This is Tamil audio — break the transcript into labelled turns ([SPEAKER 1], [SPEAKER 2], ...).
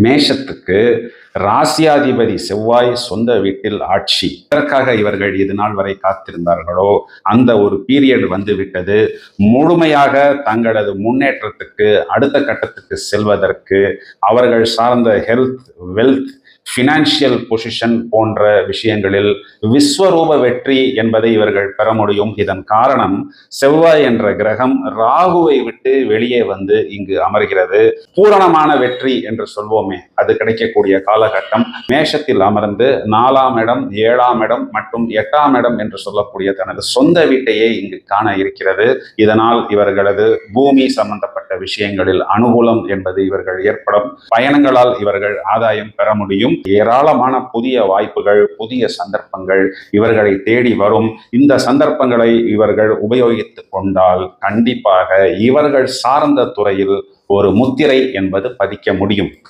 [SPEAKER 1] மேஷத்துக்கு ராசியாதிபதி செவ்வாய் சொந்த வீட்டில் ஆட்சி. இதற்காக இவர்கள் இது நாள் வரை காத்திருந்தார்களோ அந்த ஒரு பீரியட் வந்து விட்டது. முழுமையாக தங்களது முன்னேற்றத்துக்கு அடுத்த கட்டத்துக்கு செல்வதற்கு அவர்கள் சார்ந்த ஹெல்த், வெல்த், ஃபினான்ஷியல் பொசிஷன் போன்ற விஷயங்களில் விஸ்வரூப வெற்றி என்பதை இவர்கள் பெற முடியும். இதன் காரணம் செவ்வாய் என்ற கிரகம் ராகுவை விட்டு வெளியே வந்து இங்கு அமர்கிறது. பூரணமான வெற்றி என்று சொல்வோமே, அது கிடைக்கக்கூடிய காலகட்டம். மேஷத்தில் அமர்ந்து 4ஆம் இடம், 7ஆம் இடம் மற்றும் 8ஆம் இடம் என்று சொல்லக்கூடிய தனது சொந்த வீட்டையே இங்கு காண இருக்கிறது. இதனால் இவர்களது பூமி சம்பந்தப்பட்ட விஷயங்களில் அனுகூலம் என்பது இவர்கள் ஏற்படும். பயணங்களால் இவர்கள் ஆதாயம் பெற முடியும். ஏராளமான புதிய வாய்ப்புகள், புதிய சந்தர்ப்பங்கள் இவர்களை தேடி வரும். இந்த சந்தர்ப்பங்களை இவர்கள் உபயோகித்துக் கொண்டால் கண்டிப்பாக இவர்கள் சார்ந்த துறையில் ஒரு முத்திரை என்பது பதிக்க முடியும்.